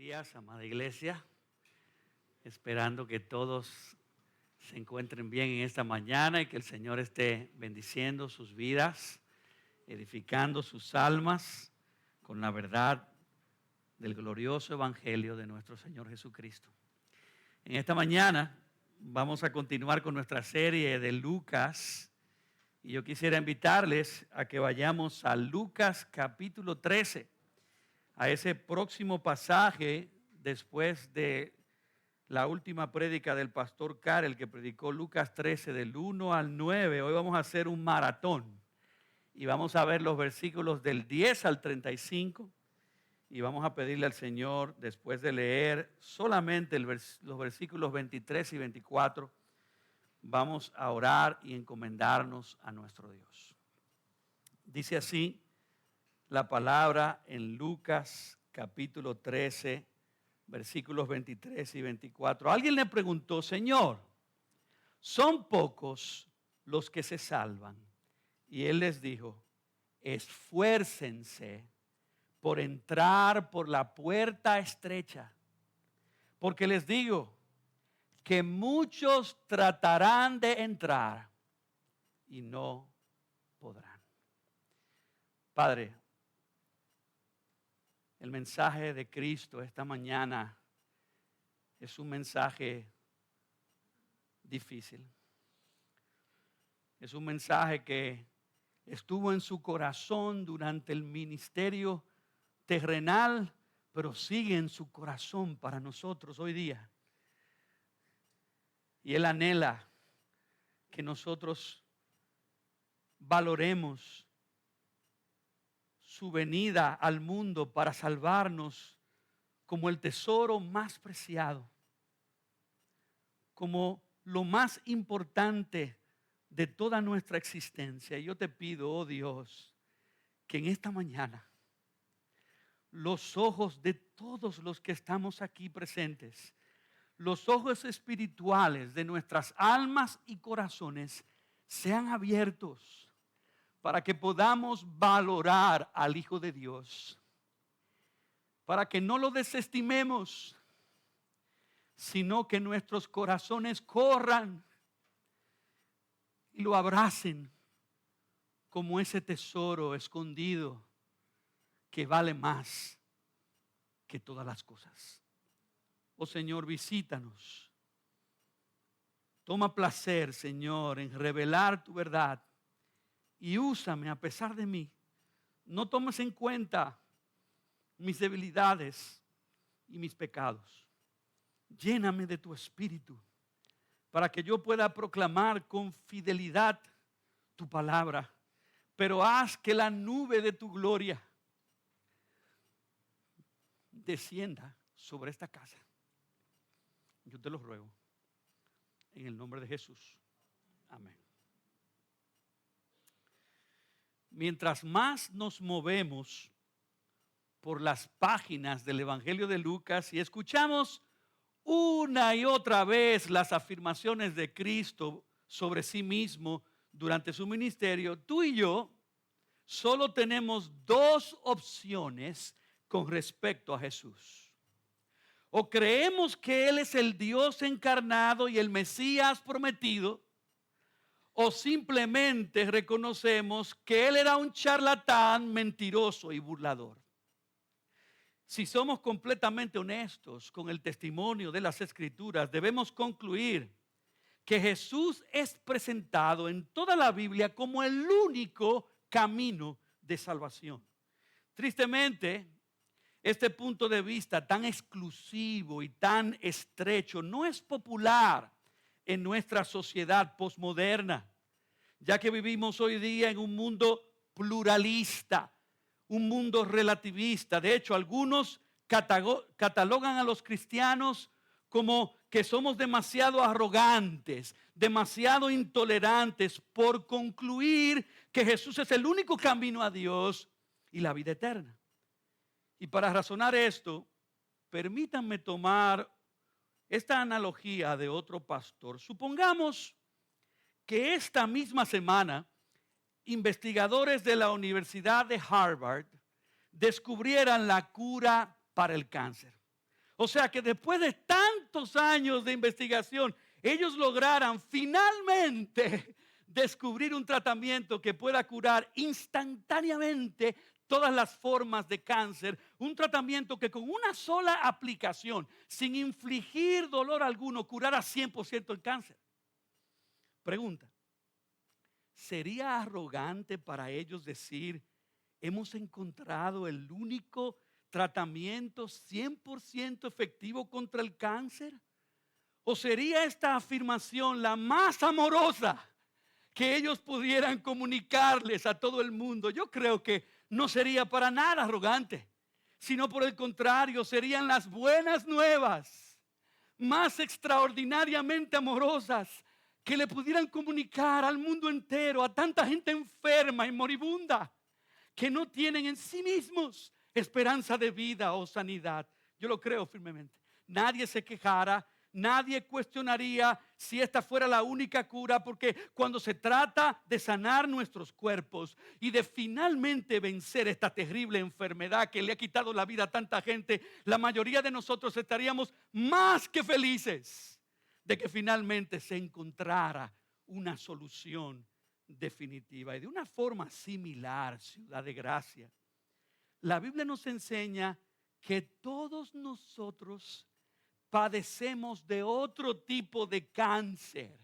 días, amada iglesia. Esperando que todos se encuentren bien en esta mañana y que el Señor esté bendiciendo sus vidas, edificando sus almas con la verdad del glorioso evangelio de nuestro Señor Jesucristo. En esta mañana vamos a continuar con nuestra serie de Lucas y yo quisiera invitarles a que vayamos a Lucas capítulo 13. A ese próximo pasaje después de la última prédica del pastor Karel, que predicó Lucas 13 del 1 al 9. Hoy vamos a hacer un maratón y vamos a ver los versículos del 10 al 35 y vamos a pedirle al Señor, después de leer solamente los versículos 23 y 24, vamos a orar y encomendarnos a nuestro Dios. Dice así la palabra en Lucas capítulo 13, versículos 23 y 24. Alguien le preguntó: Señor, ¿son pocos los que se salvan? Y él les dijo: esfuércense por entrar por la puerta estrecha, porque les digo que muchos tratarán de entrar y no podrán. Padre, el mensaje de Cristo esta mañana es un mensaje difícil. Es un mensaje que estuvo en su corazón durante el ministerio terrenal, pero sigue en su corazón para nosotros hoy día. Y Él anhela que nosotros valoremos su venida al mundo para salvarnos como el tesoro más preciado, como lo más importante de toda nuestra existencia. Y yo te pido, oh Dios, que en esta mañana los ojos de todos los que estamos aquí presentes, los ojos espirituales de nuestras almas y corazones sean abiertos para que podamos valorar al Hijo de Dios, para que no lo desestimemos, sino que nuestros corazones corran y lo abracen como ese tesoro escondido que vale más que todas las cosas. Oh Señor, visítanos. Toma placer, Señor, en revelar tu verdad. Y úsame a pesar de mí. No tomes en cuenta mis debilidades y mis pecados. Lléname de tu espíritu para que yo pueda proclamar con fidelidad tu palabra. Pero haz que la nube de tu gloria descienda sobre esta casa. Yo te lo ruego en el nombre de Jesús. Amén. Mientras más nos movemos por las páginas del Evangelio de Lucas y escuchamos una y otra vez las afirmaciones de Cristo sobre sí mismo durante su ministerio, tú y yo solo tenemos dos opciones con respecto a Jesús. O creemos que Él es el Dios encarnado y el Mesías prometido, o simplemente reconocemos que Él era un charlatán, mentiroso y burlador. Si somos completamente honestos con el testimonio de las Escrituras, debemos concluir que Jesús es presentado en toda la Biblia como el único camino de salvación. Tristemente, este punto de vista tan exclusivo y tan estrecho no es popular en nuestra sociedad posmoderna, ya que vivimos hoy día en un mundo pluralista, un mundo relativista. De hecho, algunos catalogan a los cristianos como que somos demasiado arrogantes, demasiado intolerantes por concluir que Jesús es el único camino a Dios y la vida eterna. Y para razonar esto, permítanme tomar esta analogía de otro pastor. Supongamos que esta misma semana investigadores de la Universidad de Harvard descubrieran la cura para el cáncer. O sea que después de tantos años de investigación, ellos lograran finalmente descubrir un tratamiento que pueda curar instantáneamente todas las formas de cáncer. Un tratamiento que con una sola aplicación, sin infligir dolor alguno, curara 100% el cáncer. Pregunta: ¿sería arrogante para ellos decir: hemos encontrado el único tratamiento 100% efectivo contra el cáncer? ¿O sería esta afirmación la más amorosa que ellos pudieran comunicarles a todo el mundo? Yo creo que no sería para nada arrogante, sino por el contrario, serían las buenas nuevas más extraordinariamente amorosas que le pudieran comunicar al mundo entero, a tanta gente enferma y moribunda que no tienen en sí mismos esperanza de vida o sanidad. Yo lo creo firmemente. Nadie se quejara, nadie cuestionaría si esta fuera la única cura, porque cuando se trata de sanar nuestros cuerpos y de finalmente vencer esta terrible enfermedad que le ha quitado la vida a tanta gente, la mayoría de nosotros estaríamos más que felices de que finalmente se encontrara una solución definitiva. Y de una forma similar, Ciudad de Gracia, la Biblia nos enseña que todos nosotros padecemos de otro tipo de cáncer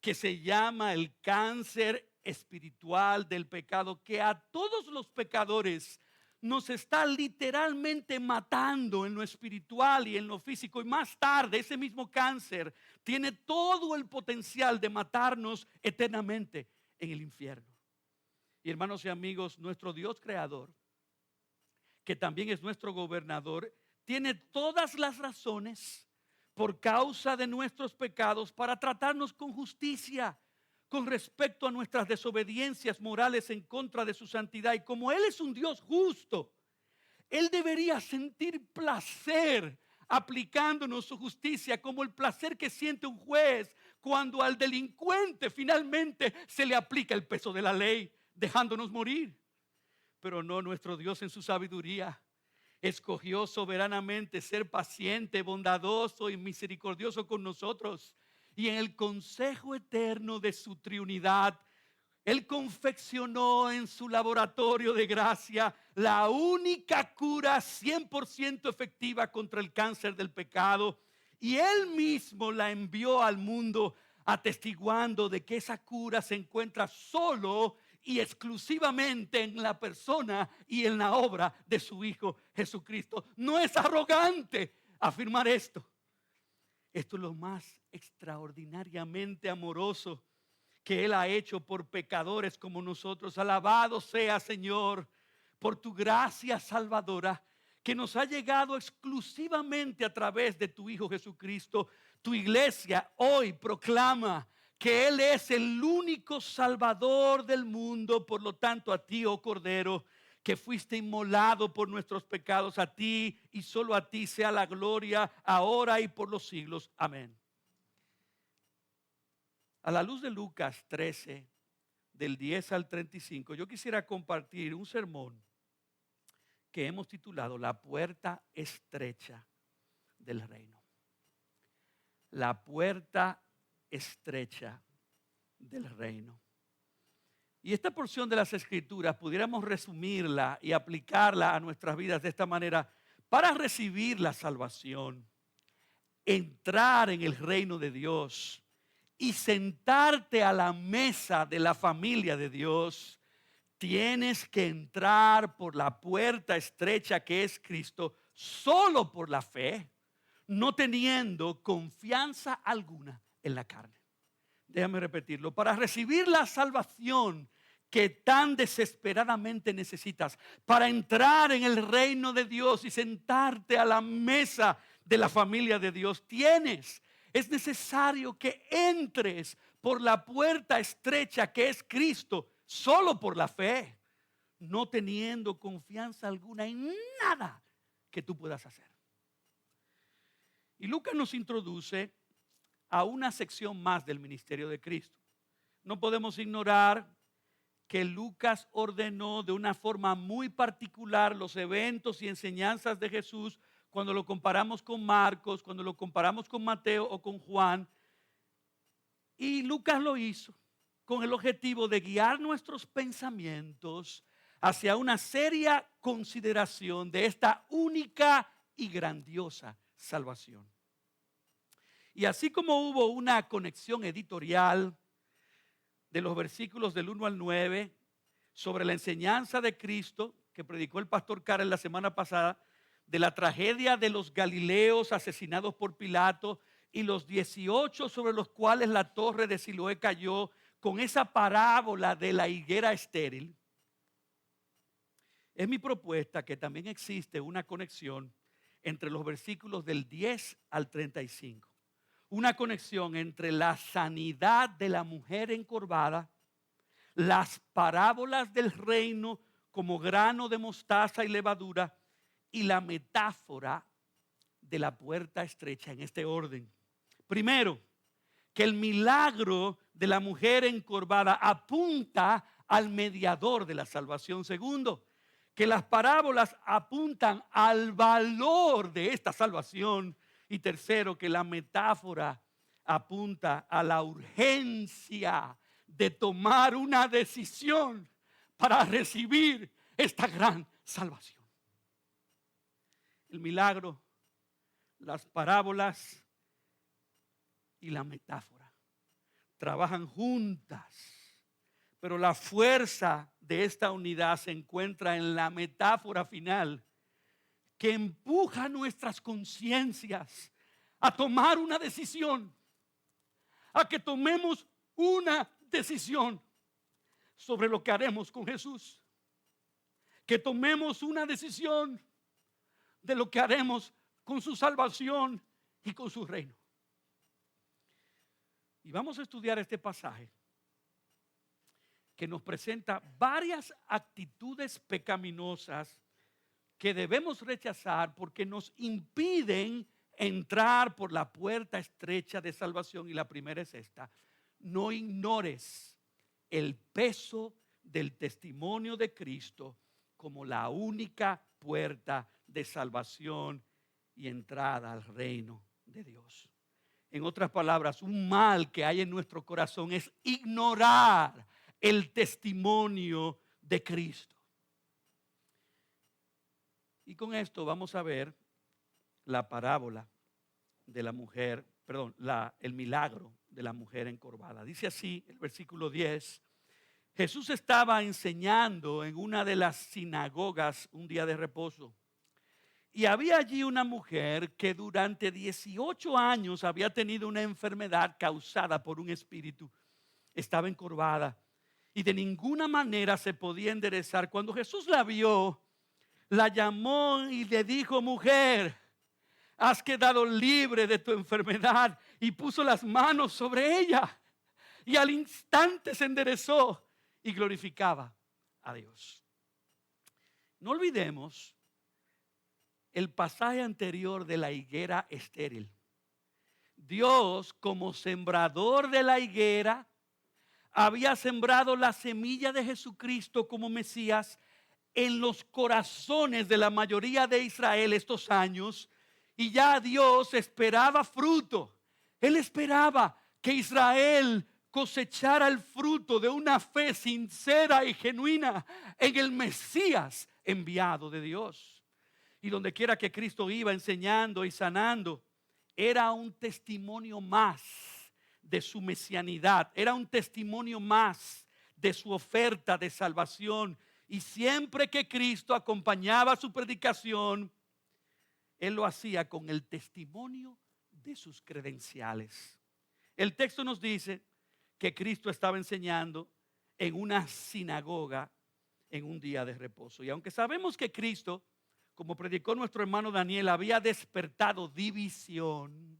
que se llama el cáncer espiritual del pecado, que a todos los pecadores nos está literalmente matando en lo espiritual y en lo físico. Y más tarde ese mismo cáncer tiene todo el potencial de matarnos eternamente en el infierno. Y hermanos y amigos, nuestro Dios creador, que también es nuestro gobernador, tiene todas las razones por causa de nuestros pecados para tratarnos con justicia con respecto a nuestras desobediencias morales en contra de su santidad. Y como Él es un Dios justo, Él debería sentir placer aplicándonos su justicia, como el placer que siente un juez cuando al delincuente finalmente se le aplica el peso de la ley, dejándonos morir. Pero no, nuestro Dios en su sabiduría escogió soberanamente ser paciente, bondadoso y misericordioso con nosotros. Y en el consejo eterno de su triunidad, Él confeccionó en su laboratorio de gracia la única cura 100% efectiva contra el cáncer del pecado. Y Él mismo la envió al mundo, atestiguando de que esa cura se encuentra solo y exclusivamente en la persona y en la obra de su Hijo Jesucristo. No es arrogante afirmar esto. Esto es lo más extraordinariamente amoroso que Él ha hecho por pecadores como nosotros. Alabado sea, Señor, por tu gracia salvadora que nos ha llegado exclusivamente a través de tu Hijo Jesucristo. Tu iglesia hoy proclama que Él es el único Salvador del mundo. Por lo tanto, a ti, oh Cordero, que fuiste inmolado por nuestros pecados, a ti y solo a ti sea la gloria ahora y por los siglos. Amén. A la luz de Lucas 13, del 10 al 35, yo quisiera compartir un sermón que hemos titulado La puerta estrecha del reino. La puerta estrecha del reino. Y esta porción de las Escrituras pudiéramos resumirla y aplicarla a nuestras vidas de esta manera. Para recibir la salvación, entrar en el reino de Dios y sentarte a la mesa de la familia de Dios, tienes que entrar por la puerta estrecha que es Cristo, solo por la fe, no teniendo confianza alguna en la carne. Déjame repetirlo. Para recibir la salvación que tan desesperadamente necesitas, para entrar en el reino de Dios y sentarte a la mesa de la familia de Dios, es necesario que entres por la puerta estrecha que es Cristo, solo por la fe, no teniendo confianza alguna en nada que tú puedas hacer. Y Lucas nos introduce a una sección más del ministerio de Cristo. No podemos ignorar que Lucas ordenó de una forma muy particular los eventos y enseñanzas de Jesús cuando lo comparamos con Marcos, cuando lo comparamos con Mateo o con Juan. Y Lucas lo hizo con el objetivo de guiar nuestros pensamientos hacia una seria consideración de esta única y grandiosa salvación. Y así como hubo una conexión editorial de los versículos del 1 al 9 sobre la enseñanza de Cristo que predicó el pastor Karen la semana pasada, de la tragedia de los galileos asesinados por Pilato y los 18 sobre los cuales la torre de Siloé cayó, con esa parábola de la higuera estéril, es mi propuesta que también existe una conexión entre los versículos del 10 al 35. Una conexión entre la sanidad de la mujer encorvada, las parábolas del reino como grano de mostaza y levadura, y la metáfora de la puerta estrecha en este orden. Primero, que el milagro de la mujer encorvada apunta al mediador de la salvación. Segundo, que las parábolas apuntan al valor de esta salvación. Y tercero, que la metáfora apunta a la urgencia de tomar una decisión para recibir esta gran salvación. El milagro, las parábolas y la metáfora trabajan juntas, pero la fuerza de esta unidad se encuentra en la metáfora final que empuja nuestras conciencias a tomar una decisión, a que tomemos una decisión sobre lo que haremos con Jesús, que tomemos una decisión de lo que haremos con su salvación y con su reino. Y vamos a estudiar este pasaje que nos presenta varias actitudes pecaminosas que debemos rechazar porque nos impiden entrar por la puerta estrecha de salvación. Y la primera es esta: no ignores el peso del testimonio de Cristo como la única puerta de salvación y entrada al reino de Dios. En otras palabras, un mal que hay en nuestro corazón es ignorar el testimonio de Cristo. Y con esto vamos a ver la parábola de la mujer, el milagro de la mujer encorvada. Dice así el versículo 10: Jesús estaba enseñando en una de las sinagogas un día de reposo. Y había allí una mujer que durante 18 años había tenido una enfermedad causada por un espíritu. Estaba encorvada y de ninguna manera se podía enderezar. Cuando Jesús la vio, la llamó y le dijo: mujer, has quedado libre de tu enfermedad. Y puso las manos sobre ella y al instante se enderezó y glorificaba a Dios. No olvidemos el pasaje anterior de la higuera estéril. Dios, como sembrador de la higuera, había sembrado la semilla de Jesucristo como Mesías en los corazones de la mayoría de Israel estos años, y ya Dios esperaba fruto. Él esperaba que Israel cosechara el fruto de una fe sincera y genuina en el Mesías enviado de Dios. Y donde quiera que Cristo iba enseñando y sanando, era un testimonio más de su mesianidad, era un testimonio más de su oferta de salvación. Y siempre que Cristo acompañaba su predicación, Él lo hacía con el testimonio de sus credenciales. El texto nos dice que Cristo estaba enseñando en una sinagoga en un día de reposo. Y aunque sabemos que Cristo, como predicó nuestro hermano Daniel, había despertado división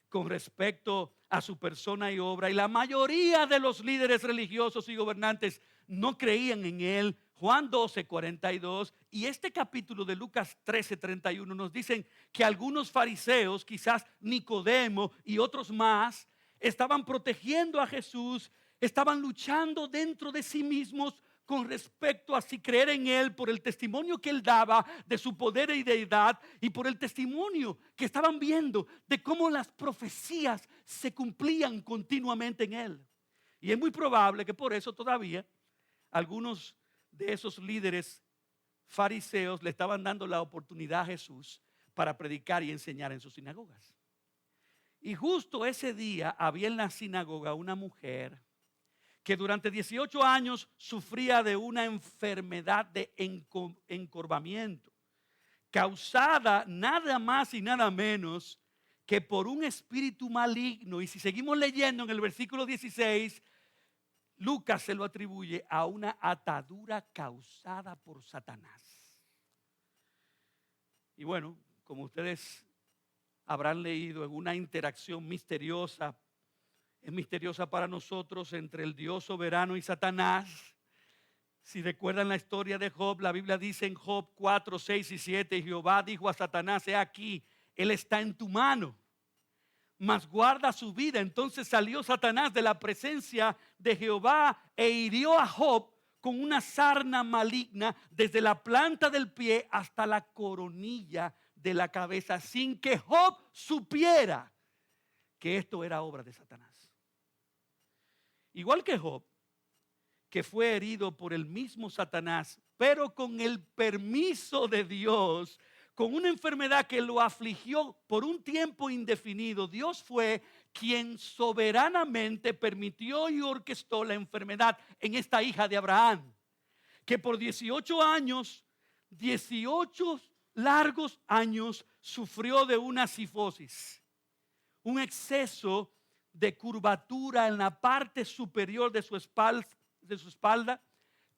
con respecto a su persona y obra, y la mayoría de los líderes religiosos y gobernantes no creían en él. Juan 12:42 y este capítulo de Lucas 13:31 nos dicen que algunos fariseos, quizás Nicodemo y otros más, estaban protegiendo a Jesús, estaban luchando dentro de sí mismos con respecto a si creer en Él por el testimonio que Él daba de su poder y deidad y por el testimonio que estaban viendo de cómo las profecías se cumplían continuamente en Él. Y es muy probable que por eso todavía algunos de esos líderes fariseos le estaban dando la oportunidad a Jesús para predicar y enseñar en sus sinagogas. Y justo ese día había en la sinagoga una mujer que durante 18 años sufría de una enfermedad de encorvamiento, causada nada más y nada menos que por un espíritu maligno. Y si seguimos leyendo en el versículo 16, Lucas se lo atribuye a una atadura causada por Satanás. Y bueno, como ustedes habrán leído, en una interacción misteriosa, es misteriosa para nosotros, entre el Dios soberano y Satanás. Si recuerdan la historia de Job, la Biblia dice en Job 4, 6 y 7, Jehová dijo a Satanás: he aquí, él está en tu mano, mas guarda su vida. Entonces salió Satanás de la presencia de Jehová e hirió a Job con una sarna maligna desde la planta del pie hasta la coronilla de la cabeza, sin que Job supiera que esto era obra de Satanás. Igual que Job, que fue herido por el mismo Satanás, pero con el permiso de Dios, con una enfermedad que lo afligió por un tiempo indefinido, Dios fue quien soberanamente permitió y orquestó la enfermedad en esta hija de Abraham, que por 18 años, 18 largos años, sufrió de una cifosis, un exceso de curvatura en la parte superior de su espalda,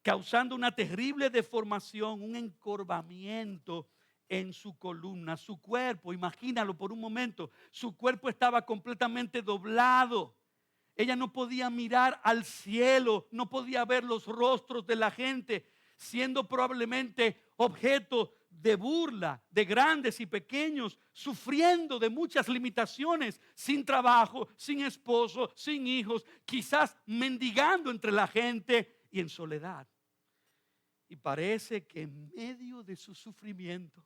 causando una terrible deformación, un encorvamiento en su columna. Su cuerpo, imagínalo por un momento, su cuerpo estaba completamente doblado. Ella no podía mirar al cielo, no podía ver los rostros de la gente, siendo probablemente objeto de burla de grandes y pequeños, sufriendo de muchas limitaciones, sin trabajo, sin esposo, sin hijos, quizás mendigando entre la gente y en soledad. Y parece que en medio de su sufrimiento,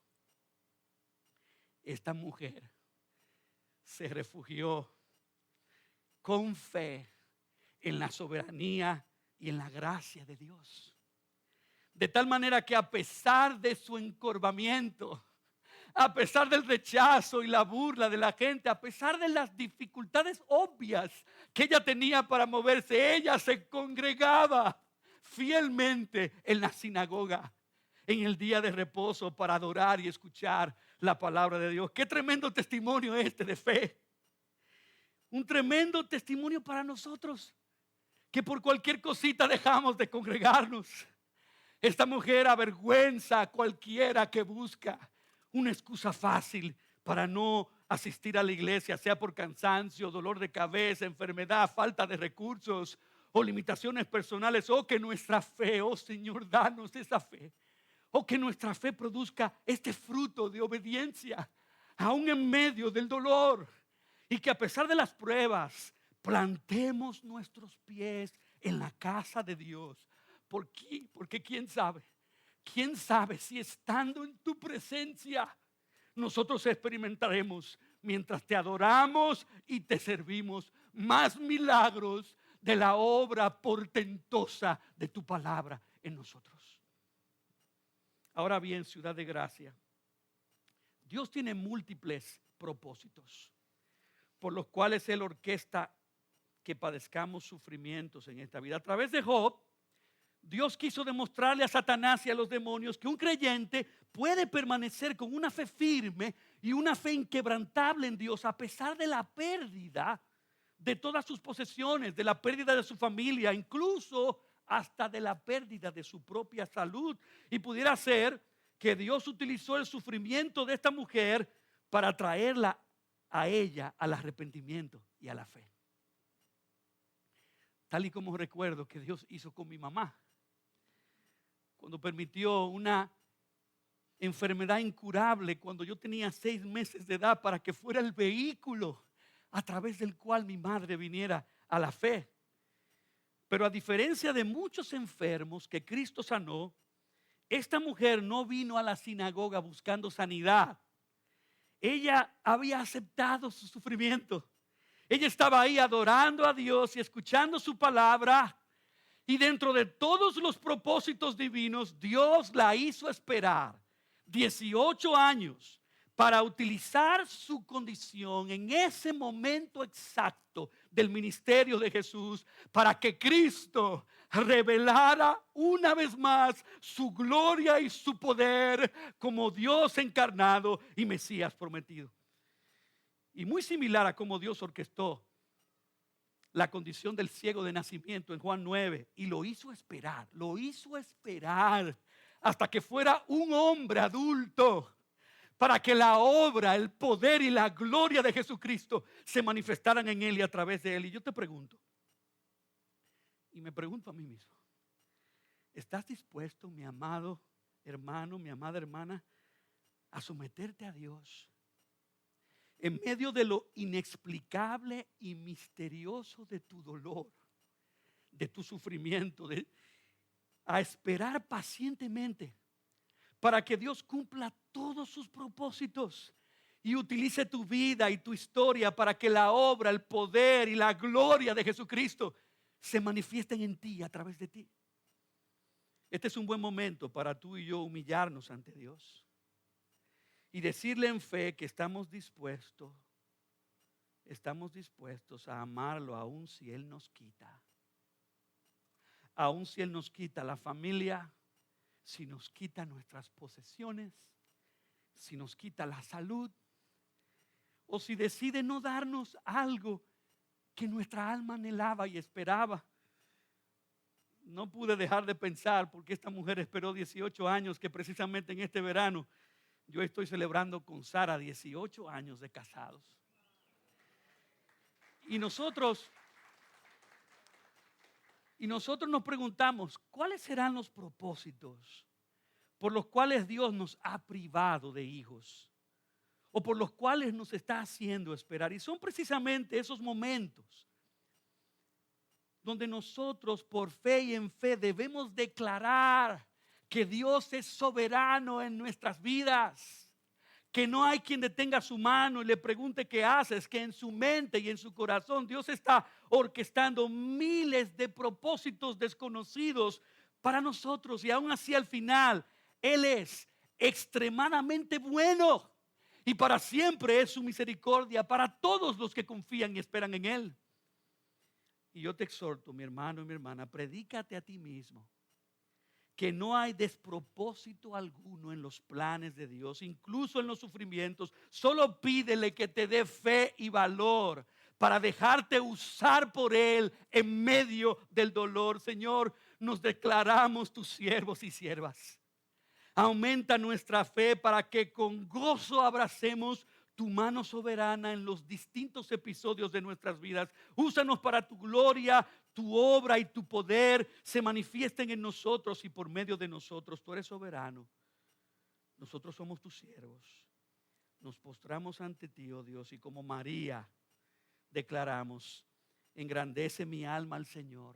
esta mujer se refugió con fe en la soberanía y en la gracia de Dios. De tal manera que a pesar de su encorvamiento, a pesar del rechazo y la burla de la gente, a pesar de las dificultades obvias que ella tenía para moverse, ella se congregaba fielmente en la sinagoga en el día de reposo para adorar y escuchar la palabra de Dios. Qué tremendo testimonio este de fe. Un tremendo testimonio para nosotros, que por cualquier cosita dejamos de congregarnos. Esta mujer avergüenza a cualquiera que busca una excusa fácil para no asistir a la iglesia, sea por cansancio, dolor de cabeza, enfermedad, falta de recursos o limitaciones personales, o que nuestra fe, oh Señor, danos esa fe, o que nuestra fe produzca este fruto de obediencia, aún en medio del dolor, y que a pesar de las pruebas, plantemos nuestros pies en la casa de Dios. ¿Por qué? Porque quién sabe si estando en tu presencia nosotros experimentaremos, mientras te adoramos y te servimos, más milagros de la obra portentosa de tu palabra en nosotros. Ahora bien, Ciudad de Gracia, Dios tiene múltiples propósitos por los cuales Él orquesta que padezcamos sufrimientos en esta vida. A través de Job, Dios quiso demostrarle a Satanás y a los demonios que un creyente puede permanecer con una fe firme y una fe inquebrantable en Dios a pesar de la pérdida de todas sus posesiones, de la pérdida de su familia, incluso hasta de la pérdida de su propia salud. Y pudiera ser que Dios utilizó el sufrimiento de esta mujer para traerla a ella al arrepentimiento y a la fe. Tal y como recuerdo que Dios hizo con mi mamá, cuando permitió una enfermedad incurable cuando yo tenía 6 meses de edad, para que fuera el vehículo a través del cual mi madre viniera a la fe. Pero a diferencia de muchos enfermos que Cristo sanó, esta mujer no vino a la sinagoga buscando sanidad. Ella había aceptado su sufrimiento. Ella estaba ahí adorando a Dios y escuchando su palabra. Y dentro de todos los propósitos divinos, Dios la hizo esperar 18 años para utilizar su condición en ese momento exacto del ministerio de Jesús, para que Cristo revelara una vez más su gloria y su poder como Dios encarnado y Mesías prometido. Y muy similar a cómo Dios orquestó la condición del ciego de nacimiento en Juan 9, y lo hizo esperar hasta que fuera un hombre adulto, para que la obra, el poder y la gloria de Jesucristo se manifestaran en él y a través de él. Y yo te pregunto, y me pregunto a mí mismo, ¿estás dispuesto, mi amado hermano, mi amada hermana, a someterte a Dios en medio de lo inexplicable y misterioso de tu dolor, de tu sufrimiento, a esperar pacientemente para que Dios cumpla todos sus propósitos y utilice tu vida y tu historia para que la obra, el poder y la gloria de Jesucristo se manifiesten en ti, a través de ti? Este es un buen momento para tú y yo humillarnos ante Dios y decirle en fe que estamos dispuestos a amarlo aun si Él nos quita. Aun si Él nos quita la familia, si nos quita nuestras posesiones, si nos quita la salud, o si decide no darnos algo que nuestra alma anhelaba y esperaba. No pude dejar de pensar, porque esta mujer esperó 18 años, que precisamente en este verano yo estoy celebrando con Sara 18 años de casados. Y nosotros nos preguntamos, ¿cuáles serán los propósitos por los cuales Dios nos ha privado de hijos? O por los cuales nos está haciendo esperar. Y son precisamente esos momentos donde nosotros, por fe y en fe, debemos declarar que Dios es soberano en nuestras vidas. Que no hay quien detenga su mano y le pregunte qué haces, que en su mente y en su corazón Dios está orquestando miles de propósitos desconocidos para nosotros. Y aún así, al final, Él es extremadamente bueno y para siempre es su misericordia para todos los que confían y esperan en Él. Y yo te exhorto, mi hermano y mi hermana, predícate a ti mismo que no hay despropósito alguno en los planes de Dios, incluso en los sufrimientos. Solo pídele que te dé fe y valor para dejarte usar por Él en medio del dolor. Señor, nos declaramos tus siervos y siervas. Aumenta nuestra fe para que con gozo abracemos tu mano soberana en los distintos episodios de nuestras vidas. Úsanos para tu gloria, tu obra y tu poder se manifiesten en nosotros y por medio de nosotros. Tú eres soberano. Nosotros somos tus siervos. Nos postramos ante ti, oh Dios, y como María declaramos: engrandece mi alma al Señor,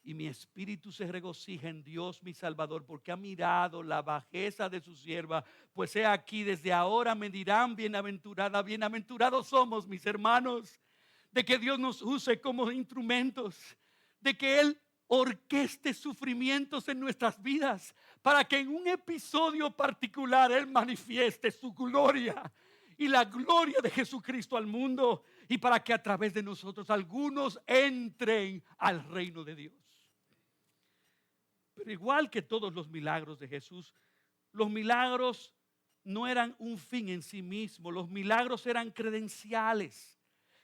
y mi espíritu se regocija en Dios mi Salvador, porque ha mirado la bajeza de su sierva. Pues he aquí, desde ahora me dirán bienaventurada. Bienaventurados somos, mis hermanos, de que Dios nos use como instrumentos, de que Él orqueste sufrimientos en nuestras vidas, para que en un episodio particular Él manifieste su gloria y la gloria de Jesucristo al mundo, y para que a través de nosotros algunos entren al reino de Dios. Pero igual que todos los milagros de Jesús, los milagros no eran un fin en sí mismo. Los milagros eran credenciales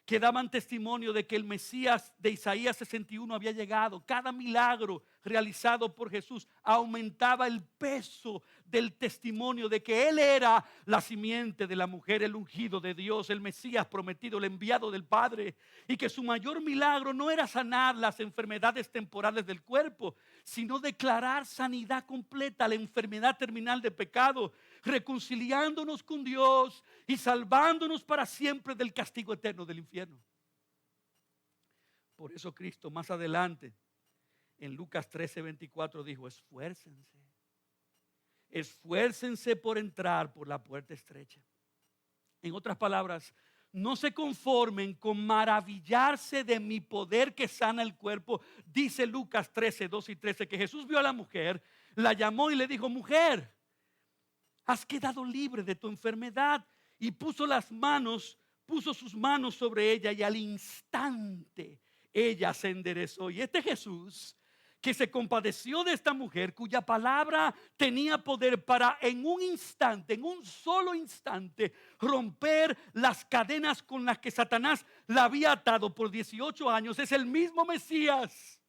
que daban testimonio de que el Mesías de Isaías 61 había llegado. Cada milagro realizado por Jesús aumentaba el peso del testimonio de que Él era la simiente de la mujer, el ungido de Dios, el Mesías prometido, el enviado del Padre, y que su mayor milagro no era sanar las enfermedades temporales del cuerpo, sino declarar sanidad completa a la enfermedad terminal de pecado, reconciliándonos con Dios y salvándonos para siempre del castigo eterno del infierno. Por eso Cristo más adelante, en Lucas 13:24 dijo, esfuércense por entrar por la puerta estrecha. En otras palabras, no se conformen con maravillarse de mi poder que sana el cuerpo. Dice Lucas 13:2 y 13 que Jesús vio a la mujer, la llamó y le dijo, mujer, has quedado libre de tu enfermedad. Y puso sus manos sobre ella y al instante ella se enderezó. Y este Jesús que se compadeció de esta mujer, cuya palabra tenía poder para en un solo instante, romper las cadenas con las que Satanás la había atado por 18 años, es el mismo Mesías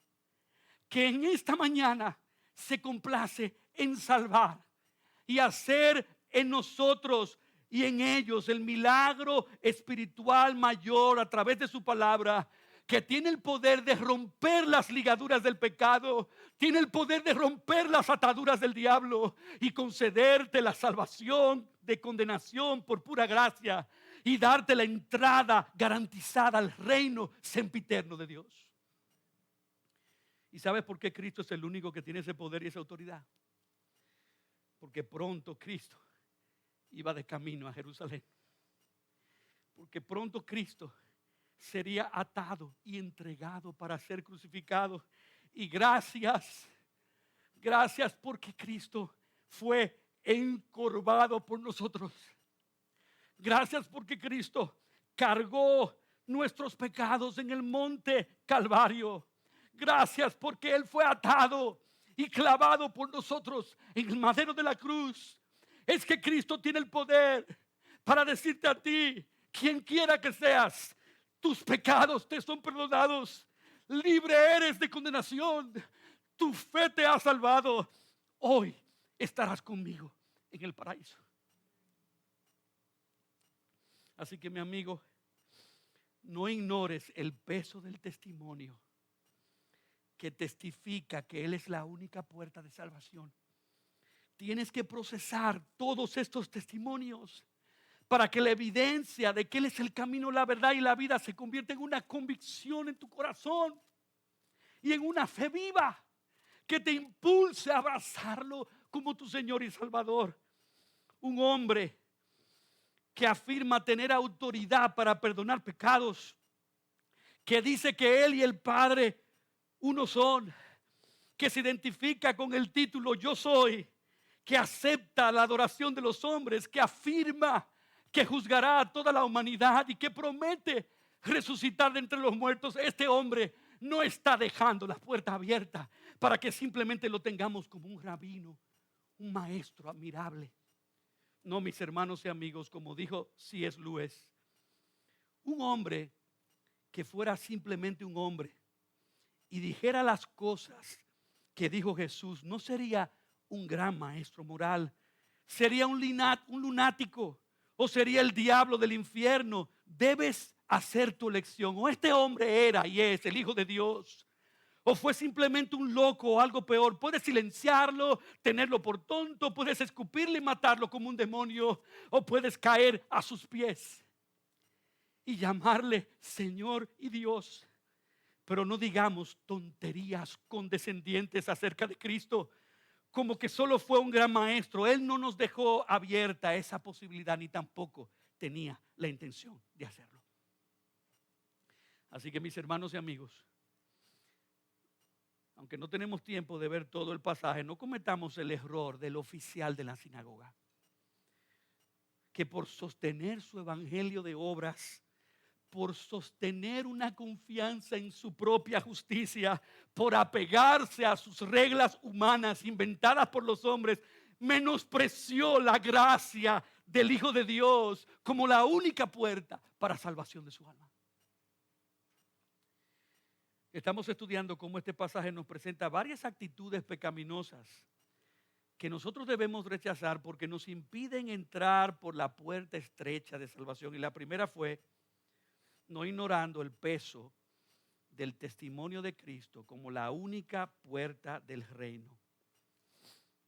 que en esta mañana se complace en salvar y hacer en nosotros y en ellos el milagro espiritual mayor a través de su palabra, que tiene el poder de romper las ligaduras del pecado, tiene el poder de romper las ataduras del diablo y concederte la salvación de condenación por pura gracia y darte la entrada garantizada al reino sempiterno de Dios. ¿Y sabes por qué Cristo es el único que tiene ese poder y esa autoridad? Porque pronto Cristo iba de camino a Jerusalén. Porque pronto Cristo sería atado y entregado para ser crucificado. Y gracias porque Cristo fue encorvado por nosotros. Gracias porque Cristo cargó nuestros pecados en el monte Calvario. Gracias porque Él fue atado y clavado por nosotros en el madero de la cruz. Es que Cristo tiene el poder para decirte a ti, quien quiera que seas, tus pecados te son perdonados, libre eres de condenación, tu fe te ha salvado, hoy estarás conmigo en el paraíso. Así que mi amigo, no ignores el peso del testimonio que testifica que Él es la única puerta de salvación. Tienes que procesar todos estos testimonios para que la evidencia de que Él es el camino, la verdad y la vida se convierta en una convicción en tu corazón y en una fe viva que te impulse a abrazarlo como tu Señor y Salvador. Un hombre que afirma tener autoridad para perdonar pecados, que dice que Él y el Padre uno son, que se identifica con el título Yo soy, que acepta la adoración de los hombres, que afirma que juzgará a toda la humanidad y que promete resucitar de entre los muertos. Este hombre no está dejando la puerta abierta para que simplemente lo tengamos como un rabino, un maestro admirable. No, mis hermanos y amigos, como dijo C.S. Lewis, un hombre que fuera simplemente un hombre y dijera las cosas que dijo Jesús, no sería un gran maestro moral, sería un lunático o sería el diablo del infierno. Debes hacer tu elección. O este hombre era y es el Hijo de Dios, o fue simplemente un loco o algo peor. Puedes silenciarlo, tenerlo por tonto, puedes escupirle y matarlo como un demonio, o puedes caer a sus pies y llamarle Señor y Dios. Pero no digamos tonterías condescendientes acerca de Cristo, como que solo fue un gran maestro. Él no nos dejó abierta esa posibilidad, ni tampoco tenía la intención de hacerlo. Así que mis hermanos y amigos, aunque no tenemos tiempo de ver todo el pasaje, no cometamos el error del oficial de la sinagoga, que por sostener su evangelio de obras, por sostener una confianza en su propia justicia, por apegarse a sus reglas humanas inventadas por los hombres, menospreció la gracia del Hijo de Dios como la única puerta para salvación de su alma. Estamos estudiando cómo este pasaje nos presenta varias actitudes pecaminosas que nosotros debemos rechazar porque nos impiden entrar por la puerta estrecha de salvación. Y la primera fue no ignorando el peso del testimonio de Cristo como la única puerta del reino,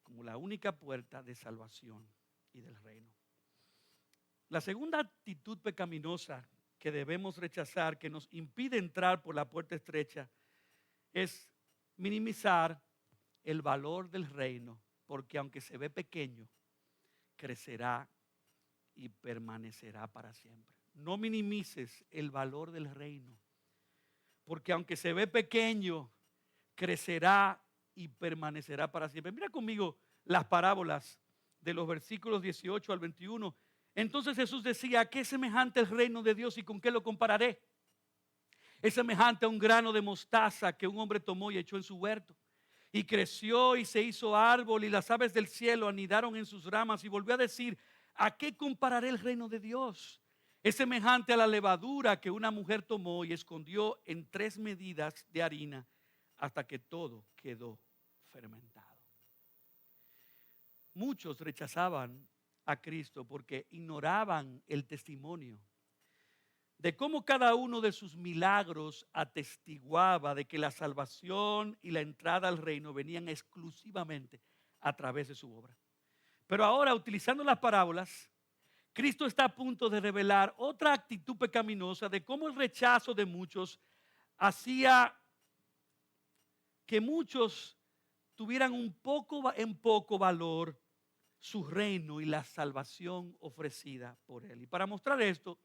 como la única puerta de salvación y del reino. La segunda actitud pecaminosa que debemos rechazar, que nos impide entrar por la puerta estrecha, es minimizar el valor del reino, porque aunque se ve pequeño, crecerá y permanecerá para siempre. No minimices el valor del reino, porque aunque se ve pequeño, crecerá y permanecerá para siempre. Mira conmigo las parábolas de los versículos 18 al 21. Entonces Jesús decía: ¿a qué es semejante el reino de Dios y con qué lo compararé? Es semejante a un grano de mostaza que un hombre tomó y echó en su huerto. Y creció y se hizo árbol, y las aves del cielo anidaron en sus ramas. Y volvió a decir: ¿a qué compararé el reino de Dios? Es semejante a la levadura que una mujer tomó y escondió en 3 medidas de harina hasta que todo quedó fermentado. Muchos rechazaban a Cristo porque ignoraban el testimonio de cómo cada uno de sus milagros atestiguaba de que la salvación y la entrada al reino venían exclusivamente a través de su obra. Pero ahora, utilizando las parábolas, Cristo está a punto de revelar otra actitud pecaminosa de cómo el rechazo de muchos hacía que muchos tuvieran en poco valor su reino y la salvación ofrecida por él. Y para mostrar esto,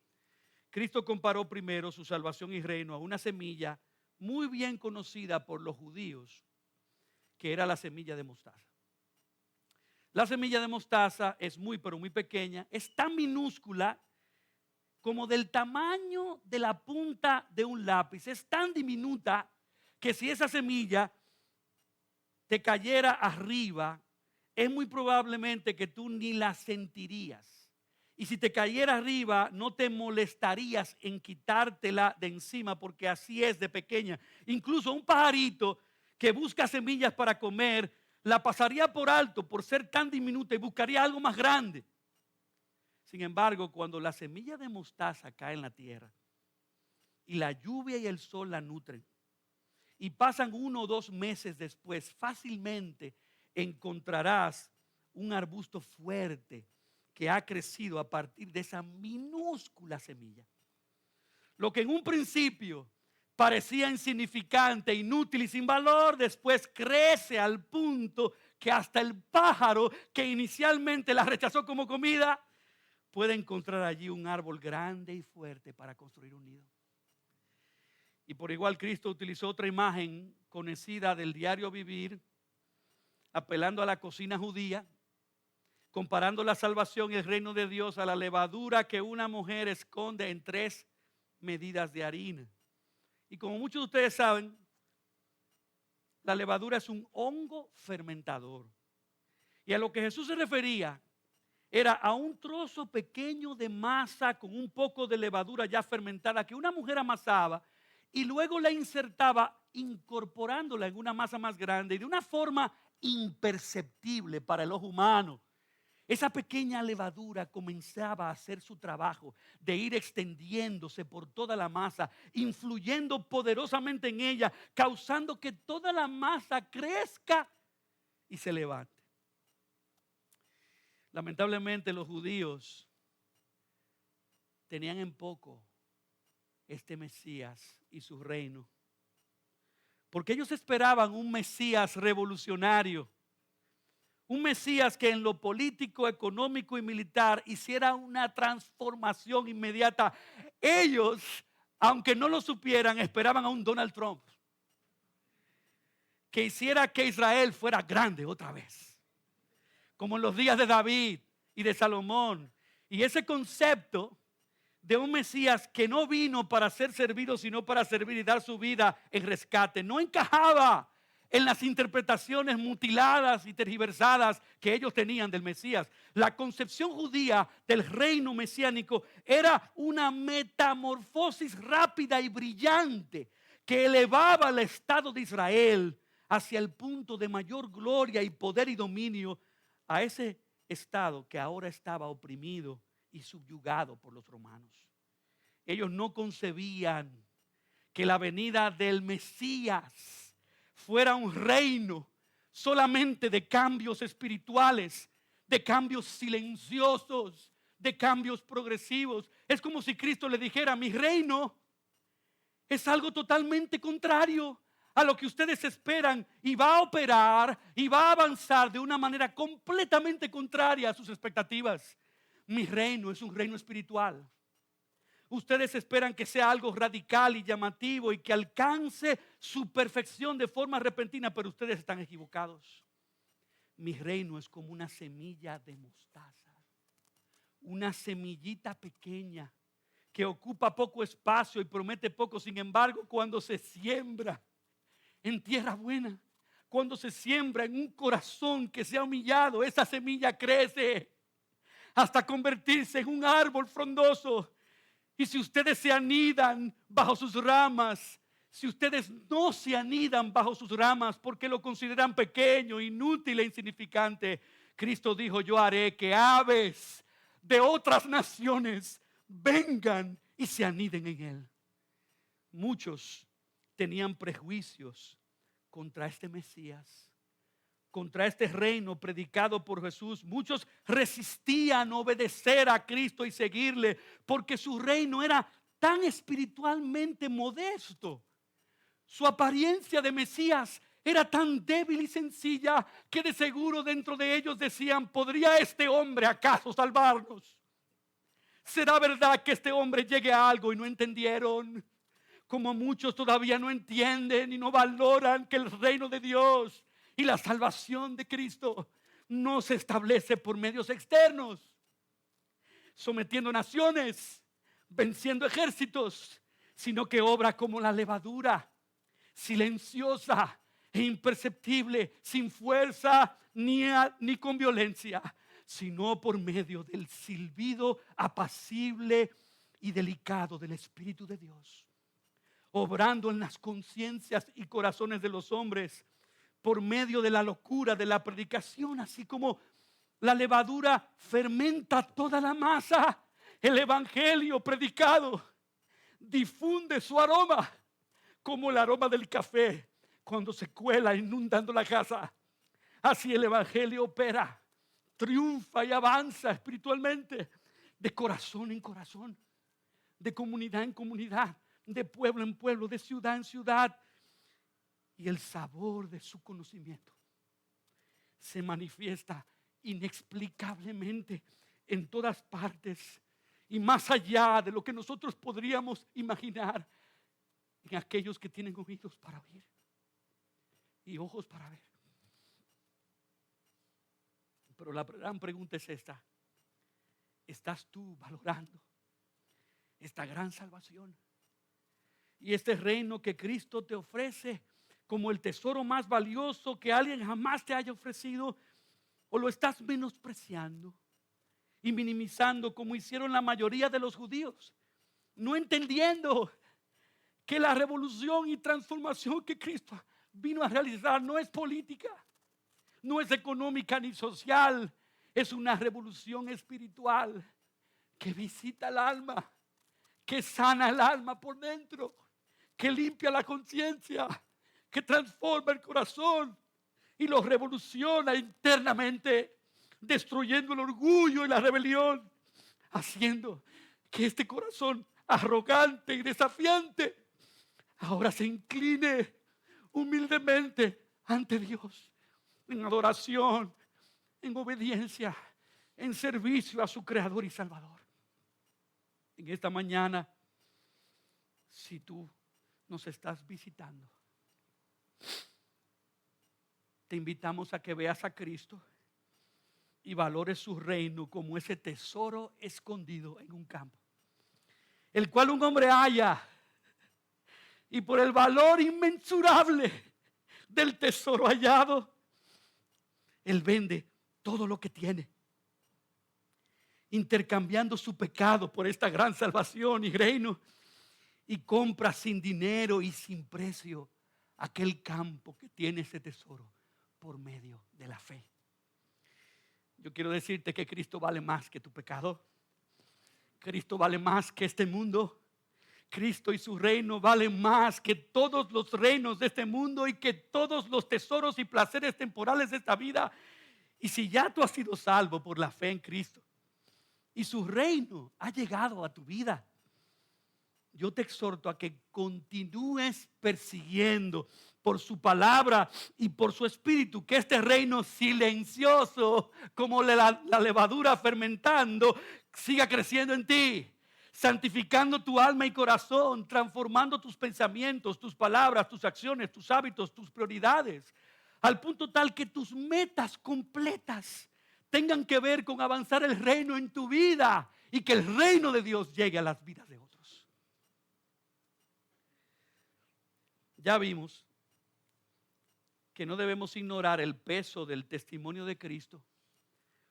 Cristo comparó primero su salvación y reino a una semilla muy bien conocida por los judíos, que era la semilla de mostaza. La semilla de mostaza es pero muy pequeña, es tan minúscula como del tamaño de la punta de un lápiz. Es tan diminuta que si esa semilla te cayera arriba, es muy probablemente que tú ni la sentirías. Y si te cayera arriba, no te molestarías en quitártela de encima, porque así es de pequeña. Incluso un pajarito que busca semillas para comer, la pasaría por alto por ser tan diminuta y buscaría algo más grande. Sin embargo, cuando la semilla de mostaza cae en la tierra y la lluvia y el sol la nutren, y pasan 1 o 2 meses después, fácilmente encontrarás un arbusto fuerte que ha crecido a partir de esa minúscula semilla. Lo que en un principio parecía insignificante, inútil y sin valor, después crece al punto que hasta el pájaro que inicialmente la rechazó como comida puede encontrar allí un árbol grande y fuerte para construir un nido. Y por igual Cristo utilizó otra imagen conocida del diario vivir, apelando a la cocina judía, comparando la salvación y el reino de Dios a la levadura que una mujer esconde en 3 medidas de harina. Y como muchos de ustedes saben, la levadura es un hongo fermentador. Y a lo que Jesús se refería era a un trozo pequeño de masa con un poco de levadura ya fermentada que una mujer amasaba y luego la insertaba incorporándola en una masa más grande y de una forma imperceptible para el ojo humano. Esa pequeña levadura comenzaba a hacer su trabajo de ir extendiéndose por toda la masa, influyendo poderosamente en ella, causando que toda la masa crezca y se levante. Lamentablemente los judíos tenían en poco este Mesías y su reino, porque ellos esperaban un Mesías revolucionario, un Mesías que en lo político, económico y militar hiciera una transformación inmediata. Ellos, aunque no lo supieran, esperaban a un Donald Trump que hiciera que Israel fuera grande otra vez, como en los días de David y de Salomón. Y ese concepto de un Mesías que no vino para ser servido, sino para servir y dar su vida en rescate, no encajaba en las interpretaciones mutiladas y tergiversadas que ellos tenían del Mesías. La concepción judía del reino mesiánico era una metamorfosis rápida y brillante que elevaba el Estado de Israel hacia el punto de mayor gloria y poder y dominio a ese Estado que ahora estaba oprimido y subyugado por los romanos. Ellos no concebían que la venida del Mesías fuera un reino solamente de cambios espirituales, de cambios silenciosos, de cambios progresivos. Es como si Cristo le dijera: mi reino es algo totalmente contrario a lo que ustedes esperan, y va a operar y va a avanzar de una manera completamente contraria a sus expectativas. Mi reino es un reino espiritual. Ustedes esperan que sea algo radical y llamativo y que alcance su perfección de forma repentina, pero ustedes están equivocados. Mi reino es como una semilla de mostaza, una semillita pequeña que ocupa poco espacio y promete poco. Sin embargo, cuando se siembra en tierra buena, cuando se siembra en un corazón que se ha humillado, esa semilla crece hasta convertirse en un árbol frondoso. Y si ustedes se anidan bajo sus ramas, si ustedes no se anidan bajo sus ramas porque lo consideran pequeño, inútil e insignificante, Cristo dijo: yo haré que aves de otras naciones vengan y se aniden en él. Muchos tenían prejuicios contra este Mesías, contra este reino predicado por Jesús. Muchos resistían obedecer a Cristo y seguirle porque su reino era tan espiritualmente modesto. Su apariencia de Mesías era tan débil y sencilla que de seguro dentro de ellos decían: ¿podría este hombre acaso salvarnos? ¿Será verdad que este hombre llegue a algo? Y no entendieron. Como muchos todavía no entienden y no valoran que el reino de Dios y la salvación de Cristo no se establece por medios externos, sometiendo naciones, venciendo ejércitos, sino que obra como la levadura, silenciosa e imperceptible, sin fuerza ni con violencia, sino por medio del silbido apacible y delicado del Espíritu de Dios, obrando en las conciencias y corazones de los hombres por medio de la locura de la predicación. Así como la levadura fermenta toda la masa, el evangelio predicado difunde su aroma como el aroma del café cuando se cuela inundando la casa. Así el evangelio opera, triunfa y avanza espiritualmente, de corazón en corazón, de comunidad en comunidad, de pueblo en pueblo, de ciudad en ciudad. Y el sabor de su conocimiento se manifiesta inexplicablemente en todas partes y más allá de lo que nosotros podríamos imaginar, en aquellos que tienen oídos para oír y ojos para ver. Pero la gran pregunta es esta: ¿estás tú valorando esta gran salvación y este reino que Cristo te ofrece como el tesoro más valioso que alguien jamás te haya ofrecido? ¿O lo estás menospreciando y minimizando como hicieron la mayoría de los judíos, no entendiendo que la revolución y transformación que Cristo vino a realizar no es política, no es económica ni social? Es una revolución espiritual que visita el alma, que sana el alma por dentro, que limpia la conciencia, que transforma el corazón y lo revoluciona internamente, destruyendo el orgullo y la rebelión, haciendo que este corazón arrogante y desafiante ahora se incline humildemente ante Dios, en adoración, en obediencia, en servicio a su Creador y Salvador. En esta mañana, si tú nos estás visitando, te invitamos a que veas a Cristo y valores su reino como ese tesoro escondido en un campo, el cual un hombre halla, y por el valor inmensurable del tesoro hallado, él vende todo lo que tiene, intercambiando su pecado por esta gran salvación y reino, y compra sin dinero y sin precio aquel campo que tiene ese tesoro por medio de la fe. Yo quiero decirte que Cristo vale más que tu pecado. Cristo vale más que este mundo. Cristo y su reino valen más que todos los reinos de este mundo y que todos los tesoros y placeres temporales de esta vida. Y si ya tú has sido salvo por la fe en Cristo y su reino ha llegado a tu vida. Yo te exhorto a que continúes persiguiendo por su palabra y por su espíritu, que este reino silencioso, como la levadura fermentando, siga creciendo en ti, santificando tu alma y corazón, transformando tus pensamientos, tus palabras, tus acciones, tus hábitos, tus prioridades, al punto tal que tus metas completas tengan que ver con avanzar el reino en tu vida y que el reino de Dios llegue a las vidas de otros. Ya vimos que no debemos ignorar el peso del testimonio de Cristo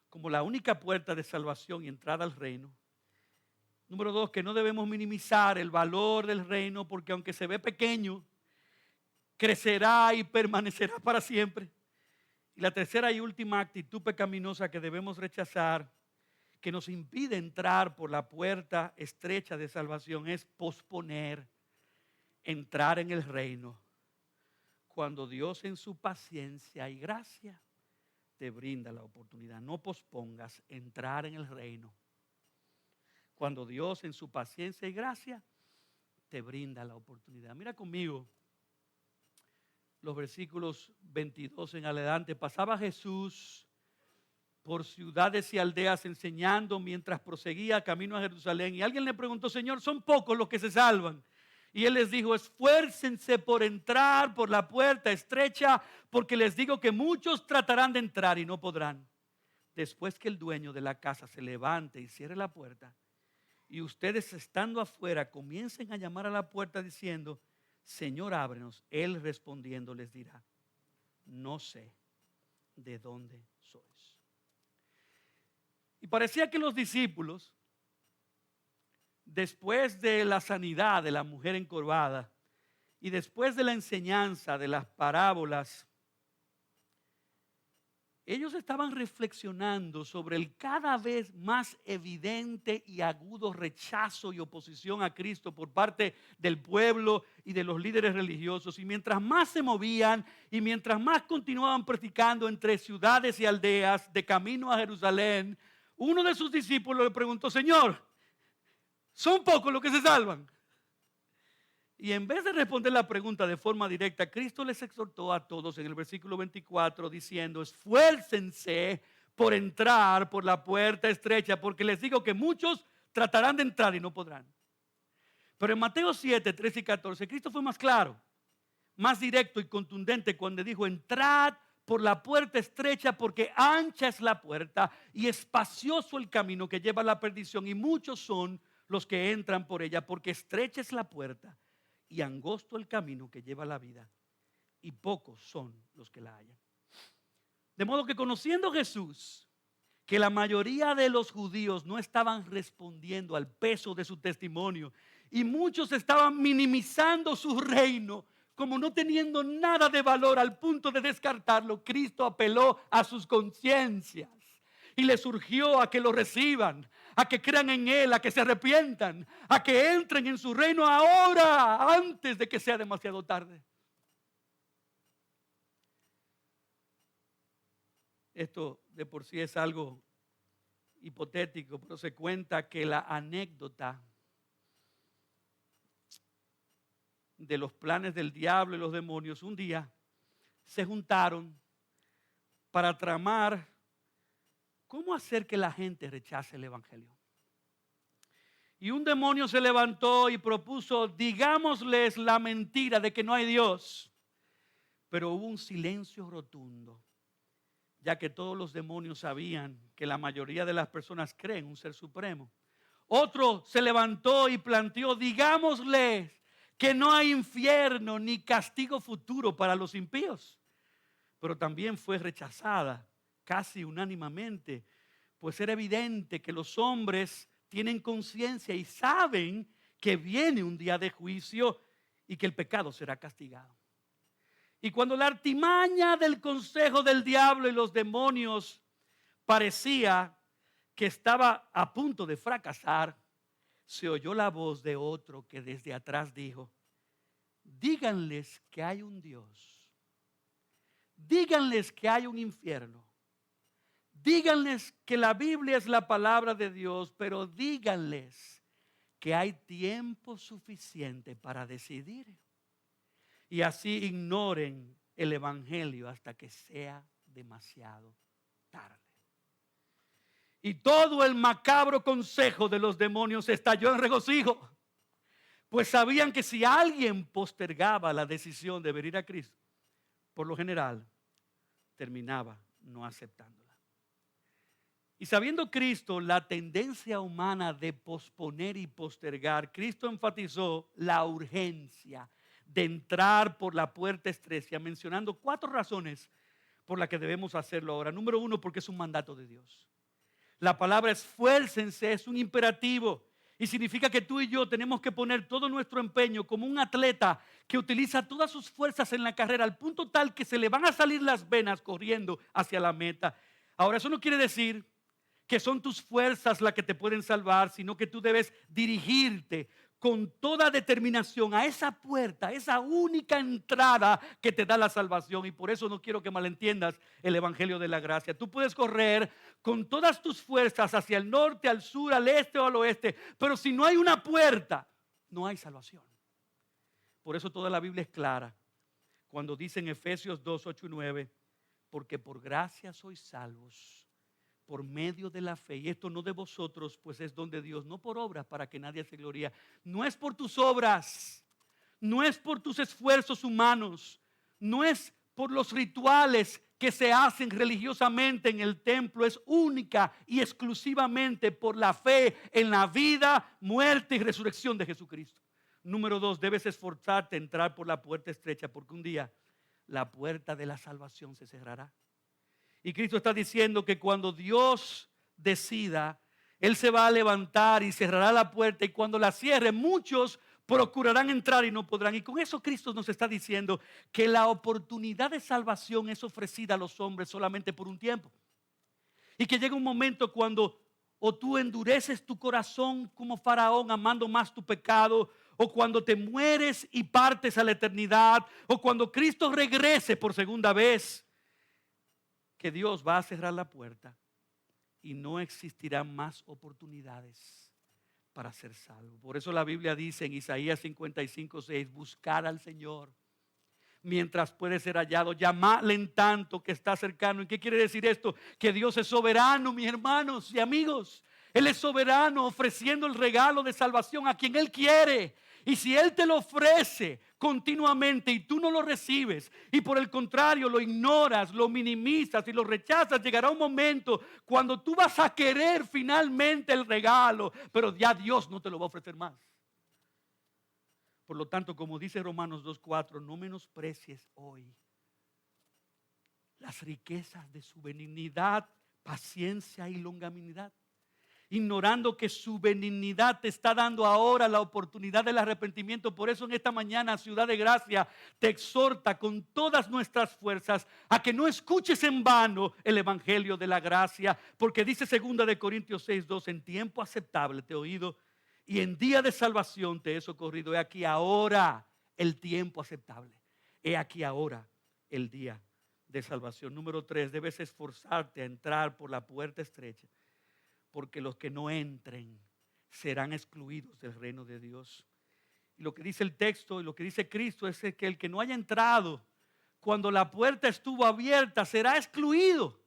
como la única puerta de salvación y entrada al reino. Número 2, que no debemos minimizar el valor del reino porque aunque se ve pequeño, crecerá y permanecerá para siempre. Y la tercera y última actitud pecaminosa que debemos rechazar, que nos impide entrar por la puerta estrecha de salvación, es posponer entrar en el reino cuando Dios en su paciencia y gracia te brinda la oportunidad. No pospongas entrar en el reino cuando Dios en su paciencia y gracia te brinda la oportunidad. Mira conmigo los versículos 22 en adelante. Pasaba Jesús por ciudades y aldeas enseñando mientras proseguía camino a Jerusalén. Y alguien le preguntó: Señor, ¿son pocos los que se salvan? Y él les dijo: esfuércense por entrar por la puerta estrecha, porque les digo que muchos tratarán de entrar y no podrán. Después que el dueño de la casa se levante y cierre la puerta, y ustedes estando afuera comiencen a llamar a la puerta diciendo: Señor, ábrenos, él respondiendo les dirá: no sé de dónde sois. Y parecía que los discípulos, después de la sanidad de la mujer encorvada y después de la enseñanza de las parábolas, ellos estaban reflexionando sobre el cada vez más evidente y agudo rechazo y oposición a Cristo por parte del pueblo y de los líderes religiosos. Y mientras más se movían y mientras más continuaban practicando entre ciudades y aldeas de camino a Jerusalén, uno de sus discípulos le preguntó: Señor, ¿son pocos los que se salvan? Y en vez de responder la pregunta de forma directa, Cristo les exhortó a todos en el versículo 24 diciendo: esfuércense por entrar por la puerta estrecha, porque les digo que muchos tratarán de entrar y no podrán. Pero en Mateo 7, 13 y 14, Cristo fue más claro, más directo y contundente cuando dijo: entrad por la puerta estrecha, porque ancha es la puerta y espacioso el camino que lleva a la perdición, y muchos son los que entran por ella, porque estrecha es la puerta y angosto el camino que lleva a la vida, y pocos son los que la hallan. De modo que, conociendo Jesús que la mayoría de los judíos no estaban respondiendo al peso de su testimonio y muchos estaban minimizando su reino como no teniendo nada de valor al punto de descartarlo, Cristo apeló a sus conciencias y les urgió a que lo reciban, a que crean en Él, a que se arrepientan, a que entren en su reino ahora, antes de que sea demasiado tarde. Esto de por sí es algo hipotético, pero se cuenta que la anécdota de los planes del diablo y los demonios un día se juntaron para tramar cómo hacer que la gente rechace el evangelio. Y un demonio se levantó y propuso: digámosles la mentira de que no hay Dios. Pero hubo un silencio rotundo, ya que todos los demonios sabían que la mayoría de las personas creen en un ser supremo. Otro se levantó y planteó: digámosles que no hay infierno ni castigo futuro para los impíos. Pero también fue rechazada casi unánimemente, pues era evidente que los hombres tienen conciencia y saben que viene un día de juicio y que el pecado será castigado. Y cuando la artimaña del consejo del diablo y los demonios parecía que estaba a punto de fracasar, se oyó la voz de otro que desde atrás dijo: díganles que hay un Dios, díganles que hay un infierno, Díganles que la Biblia es la palabra de Dios, pero díganles que hay tiempo suficiente para decidir. Y así ignoren el evangelio hasta que sea demasiado tarde. Y todo el macabro consejo de los demonios estalló en regocijo, pues sabían que si alguien postergaba la decisión de venir a Cristo, por lo general terminaba no aceptándola. Y sabiendo Cristo la tendencia humana de posponer y postergar, Cristo enfatizó la urgencia de entrar por la puerta estrecha, mencionando 4 razones por las que debemos hacerlo ahora. Número 1, porque es un mandato de Dios. La palabra esfuércense es un imperativo y significa que tú y yo tenemos que poner todo nuestro empeño como un atleta que utiliza todas sus fuerzas en la carrera al punto tal que se le van a salir las venas corriendo hacia la meta. Ahora, eso no quiere decir que son tus fuerzas las que te pueden salvar, sino que tú debes dirigirte con toda determinación a esa puerta, esa única entrada que te da la salvación. Y por eso no quiero que malentiendas el evangelio de la gracia. Tú puedes correr con todas tus fuerzas hacia el norte, al sur, al este o al oeste, pero si no hay una puerta, no hay salvación. Por eso toda la Biblia es clara cuando dice en Efesios 2, 8 y 9, porque por gracia sois salvos por medio de la fe, y esto no de vosotros, pues es don de Dios, no por obras para que nadie se gloríe. No es por tus obras, no es por tus esfuerzos humanos, no es por los rituales que se hacen religiosamente en el templo, es única y exclusivamente por la fe en la vida, muerte y resurrección de Jesucristo. Número 2, debes esforzarte a entrar por la puerta estrecha, porque un día la puerta de la salvación se cerrará. Y Cristo está diciendo que cuando Dios decida, Él se va a levantar y cerrará la puerta, y cuando la cierre, muchos procurarán entrar y no podrán. Y con eso Cristo nos está diciendo que la oportunidad de salvación es ofrecida a los hombres solamente por un tiempo. Y que llega un momento cuando o tú endureces tu corazón como Faraón, amando más tu pecado, o cuando te mueres y partes a la eternidad, o cuando Cristo regrese por segunda vez, que Dios va a cerrar la puerta y no existirán más oportunidades para ser salvo. Por eso la Biblia dice en Isaías 55, 6, buscar al Señor mientras puede ser hallado, llamarle en tanto que está cercano. ¿Y qué quiere decir esto? Que Dios es soberano, mis hermanos y amigos. Él es soberano, ofreciendo el regalo de salvación a quien Él quiere. Y si Él te lo ofrece continuamente y tú no lo recibes, y por el contrario lo ignoras, lo minimizas y lo rechazas, llegará un momento cuando tú vas a querer finalmente el regalo, pero ya Dios no te lo va a ofrecer más. Por lo tanto, como dice Romanos 2:4, no menosprecies hoy las riquezas de su benignidad, paciencia y longanimidad, ignorando que su benignidad te está dando ahora la oportunidad del arrepentimiento. Por eso en esta mañana Ciudad de Gracia te exhorta con todas nuestras fuerzas a que no escuches en vano el evangelio de la gracia, porque dice 2 de Corintios 6:2, en tiempo aceptable te he oído y en día de salvación te he socorrido. He aquí ahora el tiempo aceptable, he aquí ahora el día de salvación. Número 3, debes esforzarte a entrar por la puerta estrecha, porque los que no entren serán excluidos del reino de Dios. Y lo que dice el texto y lo que dice Cristo es que el que no haya entrado cuando la puerta estuvo abierta será excluido.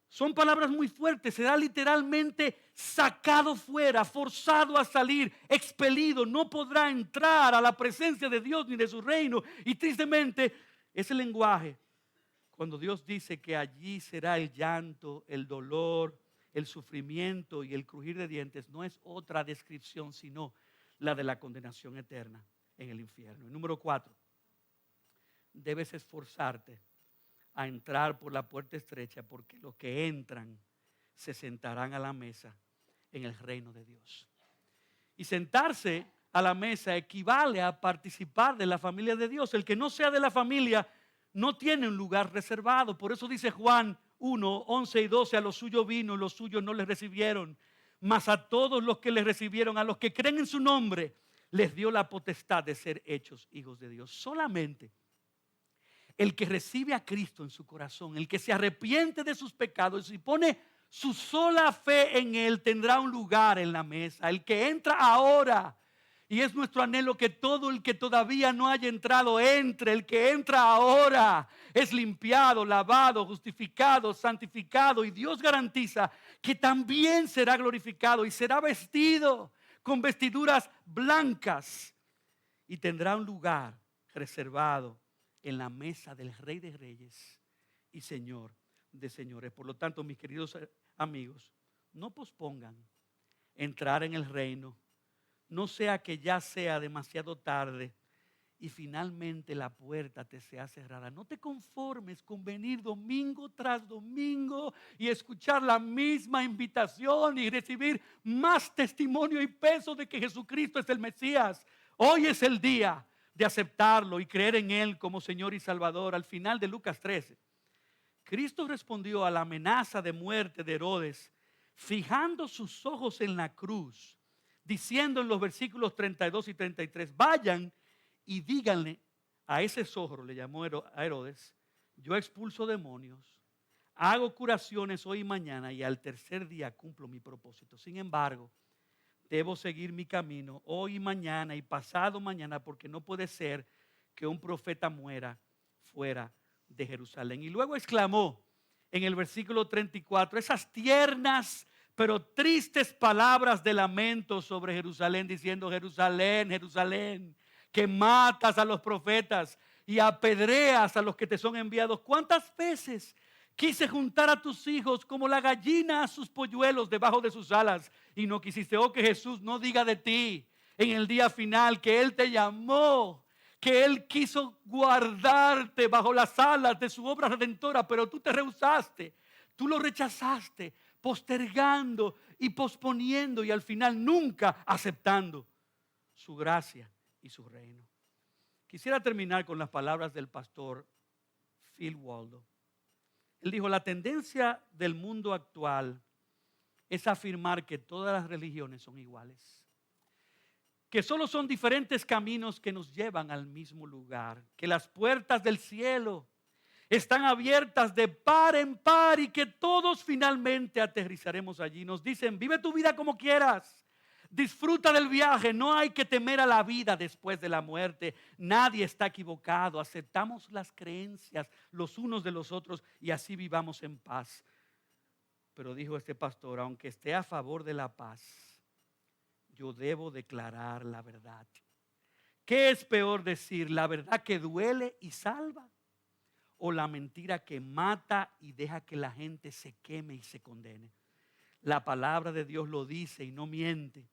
Son palabras muy fuertes, será literalmente sacado fuera, forzado a salir, expelido, no podrá entrar a la presencia de Dios ni de su reino. Y tristemente ese lenguaje, cuando Dios dice que allí será el llanto, el dolor, el sufrimiento y el crujir de dientes, no es otra descripción sino la de la condenación eterna en el infierno. Y número 4, debes esforzarte a entrar por la puerta estrecha, porque los que entran se sentarán a la mesa en el reino de Dios. Y sentarse a la mesa equivale a participar de la familia de Dios. El que no sea de la familia no tiene un lugar reservado. Por eso dice Juan 1, 11 y 12, a los suyos vino y los suyos no les recibieron, mas a todos los que les recibieron, a los que creen en su nombre, les dio la potestad de ser hechos hijos de Dios. Solamente El que recibe a Cristo en su corazón, el que se arrepiente de sus pecados y pone su sola fe en Él, tendrá un lugar en la mesa. El que entra ahora, y es nuestro anhelo que todo el que todavía no haya entrado entre. El que entra ahora es limpiado, lavado, justificado, santificado, y Dios garantiza que también será glorificado y será vestido con vestiduras blancas y tendrá un lugar reservado en la mesa del Rey de Reyes y Señor de señores. Por lo tanto, mis queridos amigos, no pospongan entrar en el reino. No sea que ya sea demasiado tarde y finalmente la puerta te sea cerrada. No te conformes con venir domingo tras domingo y escuchar la misma invitación y recibir más testimonio y peso de que Jesucristo es el Mesías. Hoy es el día de aceptarlo y creer en Él como Señor y Salvador. Al final de Lucas 13, Cristo respondió a la amenaza de muerte de Herodes, fijando sus ojos en la cruz, diciendo en los versículos 32 y 33, vayan y díganle a ese zorro, le llamó a Herodes, yo expulso demonios, hago curaciones hoy y mañana y al tercer día cumplo mi propósito. Sin embargo, debo seguir mi camino hoy y mañana y pasado mañana, porque no puede ser que un profeta muera fuera de Jerusalén. Y luego exclamó en el versículo 34 esas tiernas pero tristes palabras de lamento sobre Jerusalén, diciendo: Jerusalén, Jerusalén, que matas a los profetas y apedreas a los que te son enviados. ¿Cuántas veces quise juntar a tus hijos como la gallina a sus polluelos debajo de sus alas y no quisiste? Oh, que Jesús no diga de ti en el día final que Él te llamó, que Él quiso guardarte bajo las alas de su obra redentora, pero tú te rehusaste, tú lo rechazaste, postergando y posponiendo y al final nunca aceptando su gracia y su reino. Quisiera terminar con las palabras del pastor Phil Waldo. Él dijo: la tendencia del mundo actual es afirmar que todas las religiones son iguales, que solo son diferentes caminos que nos llevan al mismo lugar, que las puertas del cielo están abiertas de par en par y que todos finalmente aterrizaremos allí. Nos dicen: vive tu vida como quieras, disfruta del viaje, no hay que temer a la vida después de la muerte. Nadie está equivocado, aceptamos las creencias los unos de los otros y así vivamos en paz. Pero dijo este pastor: aunque esté a favor de la paz, yo debo declarar la verdad. ¿Qué es peor decir? ¿La verdad que duele y salva? ¿O la mentira que mata y deja que la gente se queme y se condene? La palabra de Dios lo dice y no miente.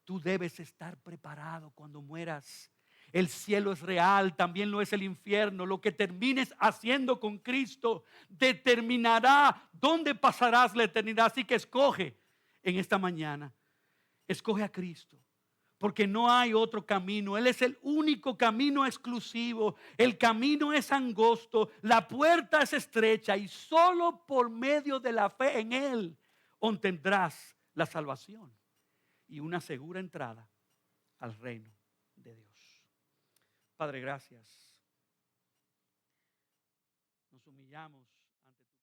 Tú debes estar preparado cuando mueras. El cielo es real, también lo es el infierno. Lo que termines haciendo con Cristo determinará dónde pasarás la eternidad. Así que escoge en esta mañana. Escoge a Cristo, porque no hay otro camino. Él es el único camino exclusivo. El camino es angosto, la puerta es estrecha y solo por medio de la fe en Él obtendrás la salvación y una segura entrada al reino de Dios. Padre, gracias. Nos humillamos ante tu